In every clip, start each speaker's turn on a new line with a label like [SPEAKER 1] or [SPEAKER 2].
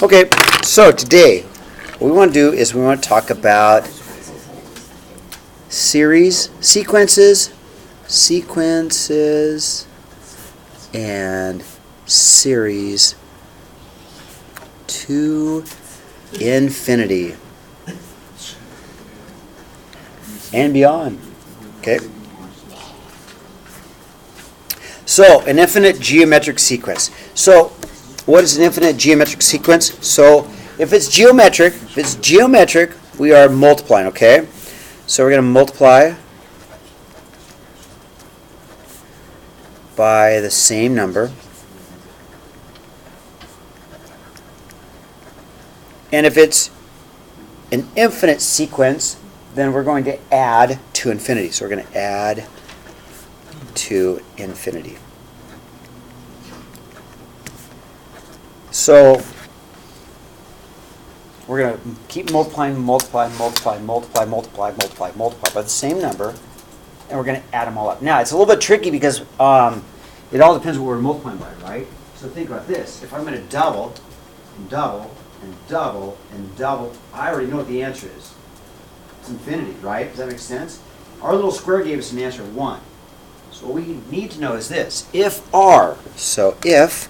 [SPEAKER 1] Okay, so today what we want to do is we want to talk about sequences, and series to infinity and beyond. Okay. So, an infinite geometric sequence. So, what is an infinite geometric sequence? So, if it's geometric, we are multiplying, okay? So, we're going to multiply by the same number. And if it's an infinite sequence, then we're going to add to infinity. So, we're going to add to infinity. So we're going to keep multiplying by the same number, and we're going to add them all up. Now, it's a little bit tricky because it all depends what we're multiplying by, right? So think about this. If I'm going to double, and double, and double, and double, I already know what the answer is. It's infinity, right? Does that make sense? Our little square gave us an answer of 1. So what we need to know is this. If R, so if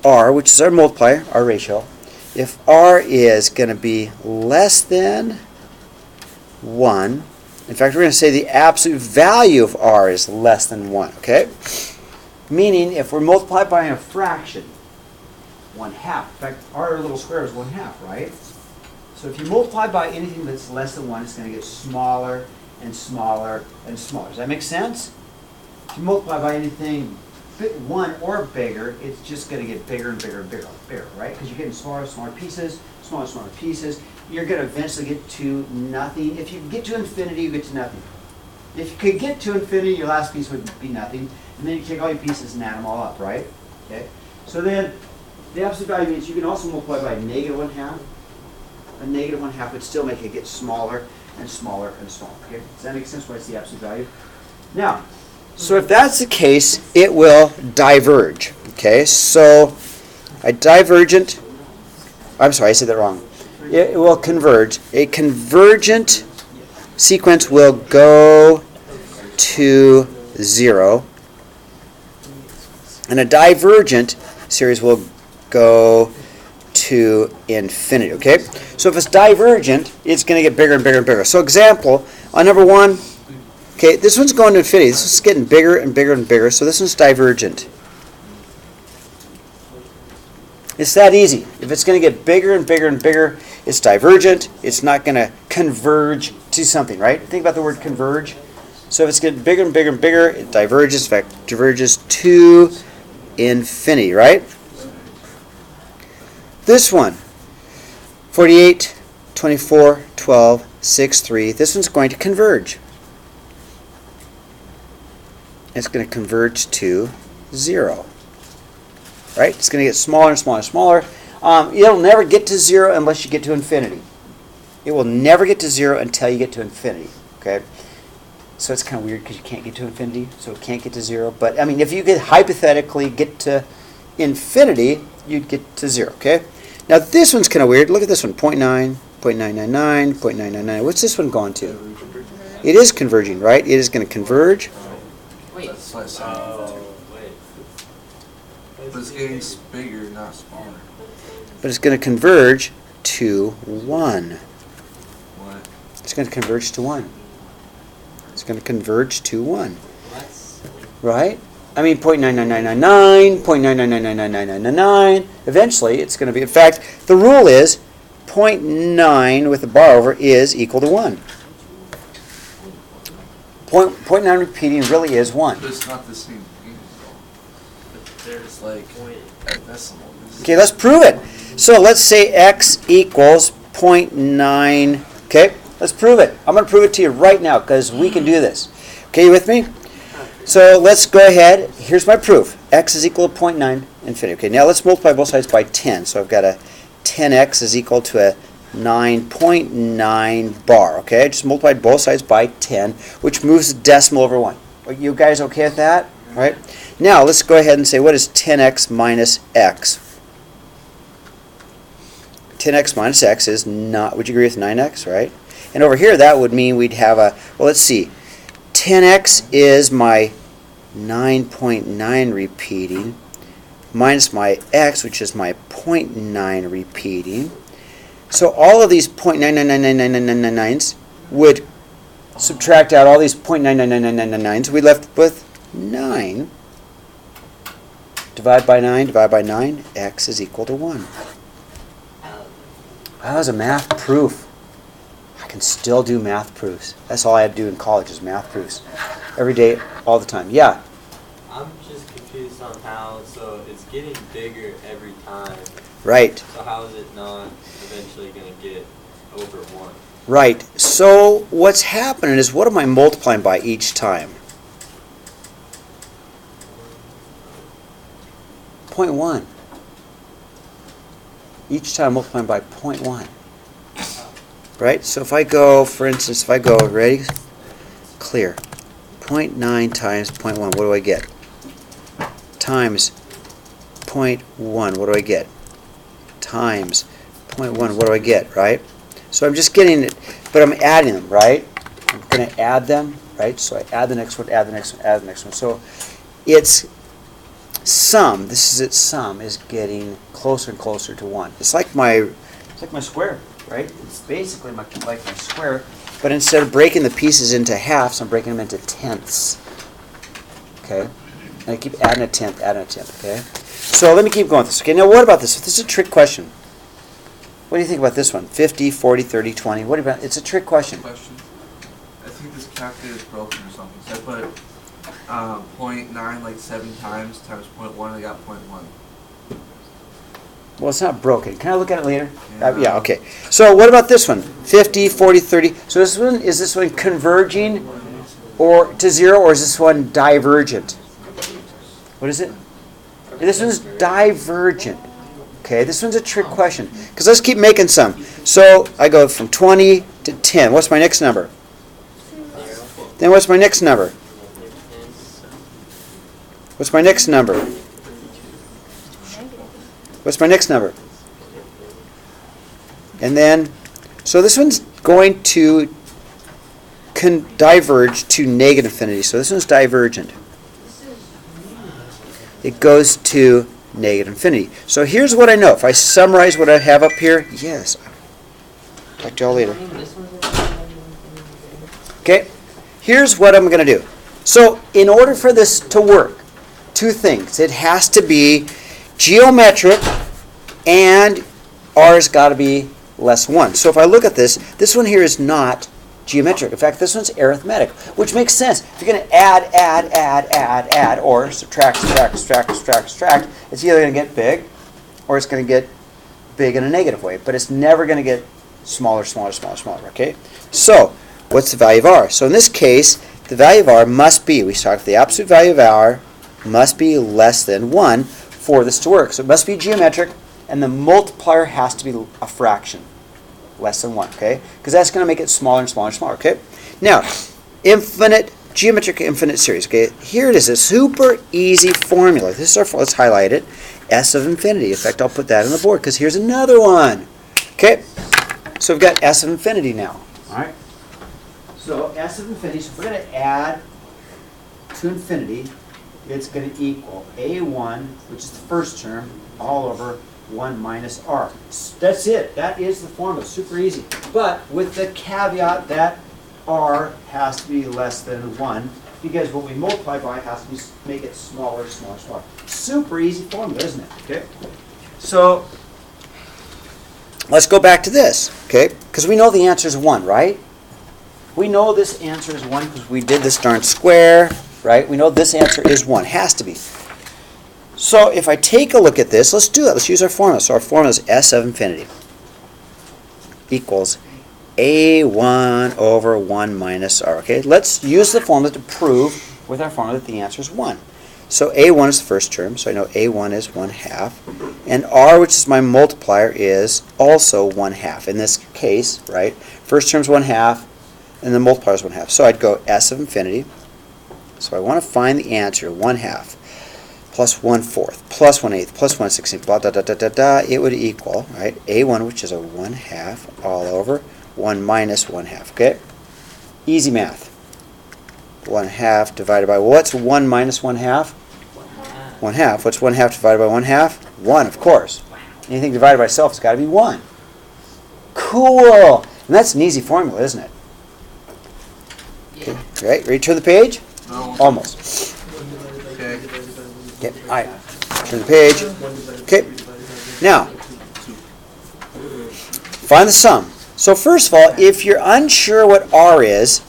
[SPEAKER 1] R, which is our multiplier, our ratio, if R is going to be less than 1, in fact, we're going to say the absolute value of R is less than 1, okay? Meaning, if we're multiplied by a fraction, 1/2. In fact, our little square is 1/2, right? So if you multiply by anything that's less than 1, it's going to get smaller and smaller and smaller. Does that make sense? If you multiply by anything 1 or bigger, it's just going to get bigger and bigger and bigger, right? Because you're getting smaller and smaller pieces, smaller and smaller pieces. You're going to eventually get to nothing. If you get to infinity, you get to nothing. If you could get to infinity, your last piece would be nothing. And then you take all your pieces and add them all up, right? Okay. So then the absolute value means you can also multiply by -1/2. A -1/2 would still make it get smaller and smaller and smaller. Okay? Does that make sense why it's the absolute value? Now, so if that's the case, it will diverge. Okay, so a divergent, I'm sorry, I said that wrong. It will converge. A convergent sequence will go to 0, and a divergent series will go to infinity. Okay, so if it's divergent, it's going to get bigger and bigger and bigger. So example, on number 1, okay, this one's going to infinity. This is getting bigger and bigger and bigger, so this one's divergent. It's that easy. If it's going to get bigger and bigger and bigger, it's divergent. It's not going to converge to something, right? Think about the word converge. So if it's getting bigger and bigger and bigger, it diverges. In fact, diverges to infinity, right? This one, 48, 24, 12, 6, 3. This one's going to converge. It's going to converge to 0. Right? It's going to get smaller and smaller and smaller. It'll never get to 0 unless you get to infinity. It will never get to 0 until you get to infinity. Okay? So it's kind of weird because you can't get to infinity, so it can't get to 0. But, I mean, if you could hypothetically get to infinity, you'd get to 0. Okay? Now, this one's kind of weird. Look at this one. 0.9, 0.999, 0.999. What's this one going to? It is converging, right? It is going to converge.
[SPEAKER 2] Wait. But it's getting bigger, not smaller.
[SPEAKER 1] But it's going to converge to 1.
[SPEAKER 2] What?
[SPEAKER 1] It's going to converge to 1. It's going to converge to 1. Right? I mean, 0.99999, 0.9999999. Eventually, it's going to be, in fact, the rule is 0.9 with a bar over is equal to 1. 0.9 repeating really is 1.
[SPEAKER 2] But it's not the same thing. It's like a decimal.
[SPEAKER 1] Okay, let's prove it. So let's say x equals 0.9. Okay, let's prove it. I'm going to prove it to you right now because we can do this. Okay, you with me? So let's go ahead. Here's my proof. X is equal to 0.9 infinity. Okay, now let's multiply both sides by 10. So I've got a 10x is equal to a 9.9 bar. Okay, I just multiplied both sides by 10, which moves the decimal over 1. Are you guys okay with that? All right. Now let's go ahead and say, what is 10x minus x? 10x minus x is not, would you agree with 9x, right? And over here, that would mean we'd have a, well, let's see. 10x is my 9.9 repeating minus my x, which is my 0.9 repeating. So all of these 0.9999999s would subtract out all these 0.9999999s. We left with 9. Divide by 9, divide by 9, x is equal to 1. That was a math proof. I can still do math proofs. That's all I had to do in college is math proofs. Every day, all the time. Yeah?
[SPEAKER 3] I'm just confused on how, so it's getting bigger every time.
[SPEAKER 1] Right.
[SPEAKER 3] So how is it not eventually going to get over 1?
[SPEAKER 1] Right. So what's happening is, what am I multiplying by each time? 0.1. Each time I'm multiplying by 0.1. Right? So if I go, for instance, if I go, ready? Clear. 0.9 times 0.1, what do I get? Times 0.1, what do I get? Times 0.1, what do I get, right? So I'm just getting it, but I'm adding them, right? I'm going to add them, right? So I add the next one, add the next one, add the next one. So its sum, this is its sum, is getting closer and closer to 1. It's like my square, right? It's basically like my square, but instead of breaking the pieces into halves, I'm breaking them into tenths. Okay? And I keep adding a tenth, okay? So let me keep going with this. Okay, now what about this? This is a trick question. What do you think about this one? 50, 40, 30, 20. What about, it's a trick question.
[SPEAKER 2] I think this calculator is broken or something. So I put 0.9 like 7 times 0.1, I got 0.1.
[SPEAKER 1] Well, it's not broken. Can I look at it later?
[SPEAKER 2] Yeah.
[SPEAKER 1] Yeah, okay. So what about this one? 50, 40, 30. So this one, is this one converging or to 0, or is this one divergent? What is it? This one's divergent. Okay, this one's a trick question. Because let's keep making some. So I go from 20 to 10. What's my next number? Then what's my next number? What's my next number? What's my next number? And then, so this one's going to diverge to negative infinity. So this one's divergent. It goes to negative infinity. So here's what I know. If I summarize what I have up here, yes. Talk to y'all later. Okay, here's what I'm going to do. So in order for this to work, two things. It has to be geometric, and r's got to be less than 1. So if I look at this one here is not geometric. In fact, this one's arithmetic, which makes sense. If you're going to add, or subtract, it's either going to get big, or it's going to get big in a negative way. But it's never going to get smaller, okay? So what's the value of r? So in this case, the value of r must be, we talked the absolute value of r must be less than 1 for this to work. So it must be geometric, and the multiplier has to be a fraction, less than 1, okay? Because that's going to make it smaller and smaller and smaller, okay? Now, geometric infinite series, okay? Here it is, a super easy formula. This is our, let's highlight it, s of infinity. In fact, I'll put that on the board, because here's another one, okay? So we've got s of infinity now, all right? So s of infinity, so if we're going to add to infinity, it's going to equal a1, which is the first term, all over 1 minus r. That's it. That is the formula. Super easy. But with the caveat that r has to be less than 1, because what we multiply by has to be, make it smaller. Super easy formula, isn't it? Okay. So let's go back to this, okay? Because we know the answer is 1, right? We know this answer is 1 because we did this darn square, right? We know this answer is 1. Has to be. So if I take a look at this, let's do it. Let's use our formula. So our formula is s of infinity equals a1 over 1 minus r. Okay, let's use the formula to prove with our formula that the answer is 1. So a1 is the first term, so I know a1 is 1/2. And r, which is my multiplier, is also 1/2. In this case, right, first term is 1/2, and the multiplier is 1/2. So I'd go s of infinity. So I want to find the answer, 1/2. plus 1/4, plus 1/8, plus 1/16, blah, da, da, da, da, da, it would equal, right, A1, which is a 1/2 all over 1 minus 1/2, okay? Easy math. 1/2 divided by, what's 1 minus 1/2? 1/2. What's 1/2 divided by 1/2? 1, of course. Anything divided by itself has got to be 1. Cool! And that's an easy formula, isn't it? Okay, right, ready to turn the page?
[SPEAKER 2] No.
[SPEAKER 1] Almost.
[SPEAKER 2] Okay.
[SPEAKER 1] Okay, all right. Turn the page. Okay. Now, find the sum. So first of all, if you're unsure what R is,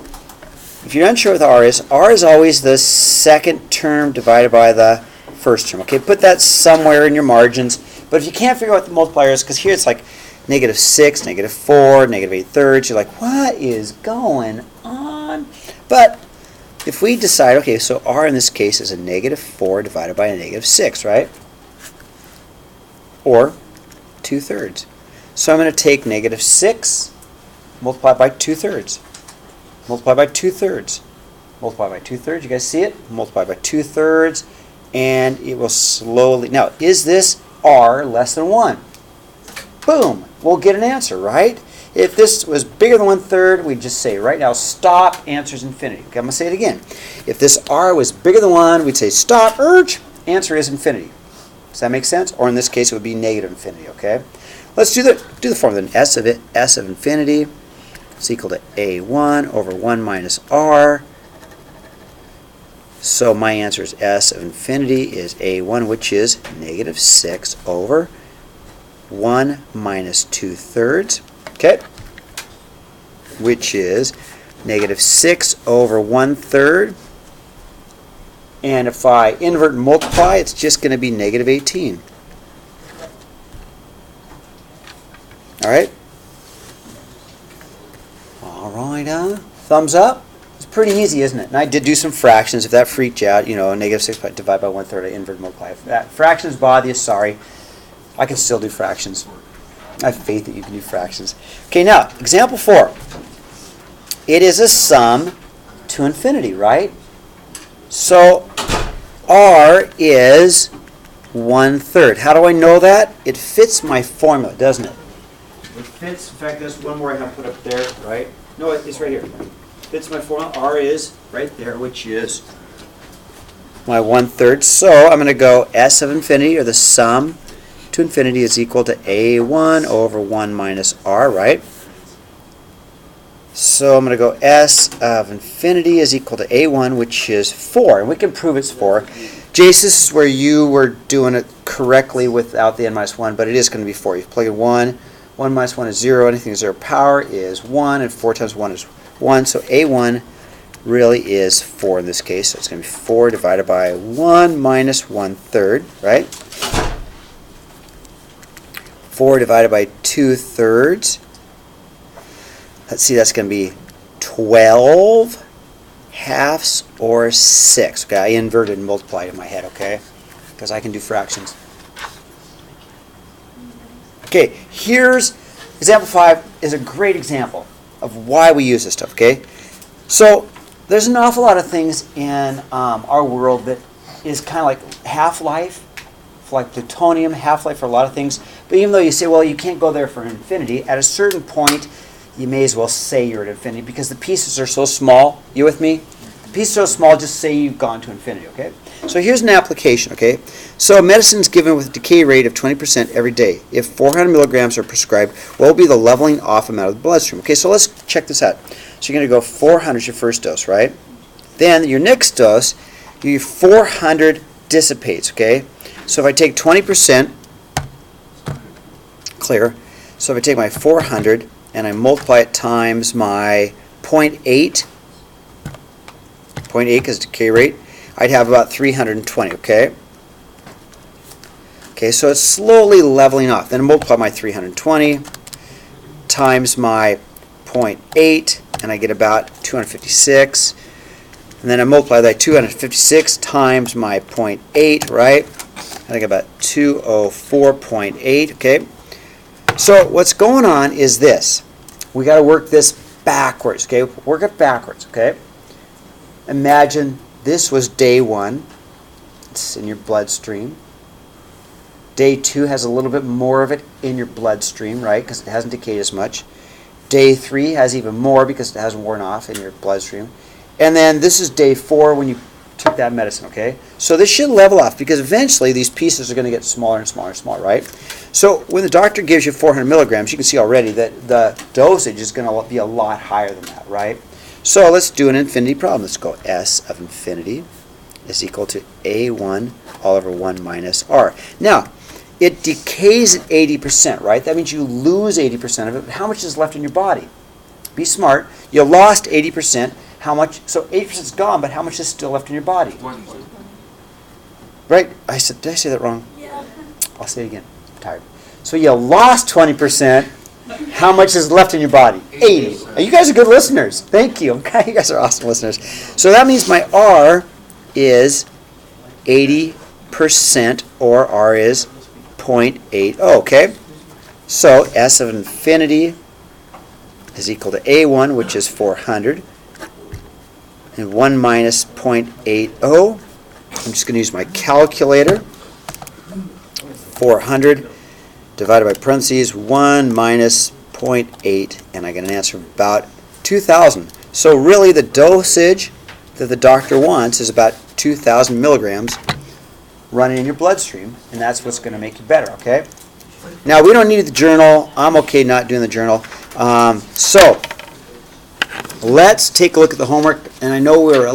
[SPEAKER 1] R is always the second term divided by the first term. Okay, put that somewhere in your margins. But if you can't figure out what the multiplier is, because here it's like -6, -4, -8/3, you're like, what is going on? But if we decide, okay, so R in this case is a -4 divided by a -6, right? Or 2/3. So I'm going to take -6, multiply by 2/3. Multiply by 2/3. Multiply by 2/3. You guys see it? Multiply by 2/3, and it will slowly. Now, is this R less than 1? Boom. We'll get an answer, right? If this was bigger than 1/3, we'd just say right now, stop, answer's infinity. Okay, I'm going to say it again. If this R was bigger than 1, we'd say stop, answer is infinity. Does that make sense? Or in this case, it would be -infinity, okay? Let's do the formula then. S of infinity is equal to A1 over 1 minus R. So my answer is S of infinity is A1, which is -6 over 1 minus 2/3, okay? Which is -6 over 1/3. And if I invert and multiply, it's just going to be -18. All right? All right, thumbs up. It's pretty easy, isn't it? And I did do some fractions. If that freaked you out, you know, -6 divided by 1/3, I invert and multiply. If that fractions bother you, sorry. I can still do fractions. I have faith that you can do fractions. Okay, now, example 4. It is a sum to infinity, right? So, R is 1/3. How do I know that? It fits my formula, doesn't it? It fits, in fact, there's one more I have put up there, right? No, it's right here. Fits my formula. R is right there, which is my 1/3. So, I'm going to go S of infinity, or the sum to infinity, is equal to A1 over 1 minus R, right? So I'm going to go S of infinity is equal to A1, which is 4. And we can prove it's 4. Jace, this is where you were doing it correctly without the n minus 1, but it is going to be 4. You plug in 1. 1 minus 1 is 0. Anything 0 power is 1, and 4 times 1 is 1. So A1 really is 4 in this case. So it's going to be 4 divided by 1 minus 1/3, right? 4 divided by 2/3. Let's see, that's going to be 12 halves or 6. Okay, I inverted and multiplied in my head, okay? Because I can do fractions. Okay, here's example 5 is a great example of why we use this stuff, okay? So there's an awful lot of things in our world that is kind of like half-life, like plutonium, half-life for a lot of things. But even though you say, well, you can't go there for infinity, at a certain point, you may as well say you're at infinity because the pieces are so small. You with me? The pieces are so small, just say you've gone to infinity, okay? So here's an application, okay? So medicine is given with a decay rate of 20% every day. If 400 milligrams are prescribed, what will be the leveling off amount of the bloodstream? Okay, so let's check this out. So you're going to go 400 is your first dose, right? Then your next dose, your 400 dissipates, okay? So if I take 20%, clear. So if I take my 400 and I multiply it times my 0.8, 0.8 because decay rate, I'd have about 320, okay? Okay, so it's slowly leveling off. Then I multiply my 320 times my 0.8, and I get about 256. And then I multiply that 256 times my 0.8, right? And I get about 204.8, okay? So what's going on is this. We got to work this backwards, okay? Work it backwards, okay? Imagine this was day 1. it's in your bloodstream. Day 2 has a little bit more of it in your bloodstream, right, because it hasn't decayed as much. Day 3 has even more because it hasn't worn off in your bloodstream. And then this is day 4 when you took that medicine, okay? So this should level off because eventually these pieces are going to get smaller and smaller and smaller, right? So when the doctor gives you 400 milligrams, you can see already that the dosage is going to be a lot higher than that, right? So let's do an infinity problem. Let's go S of infinity is equal to A1 all over 1 minus R. Now, it decays at 80%, right? That means you lose 80% of it. But how much is left in your body? Be smart. You lost 80%. How much? So 80% is gone, but how much is still left in your body?
[SPEAKER 2] 20.
[SPEAKER 1] Right? Did I say that wrong? Yeah. I'll say it again. I'm tired. So you lost 20%. How much is left in your body? 80. You guys are good listeners. Thank you. Okay, you guys are awesome listeners. So that means my R is 80%, or R is 0.80. Okay? So S of infinity is equal to A1, which is 400. And 1 minus 0.80. I'm just going to use my calculator. 400 divided by parentheses 1 minus 0.8, and I get an answer of about 2,000. So really the dosage that the doctor wants is about 2,000 milligrams running in your bloodstream, and that's what's going to make you better, okay? Now, we don't need the journal. I'm okay not doing the journal. So let's take a look at the homework, and I know we're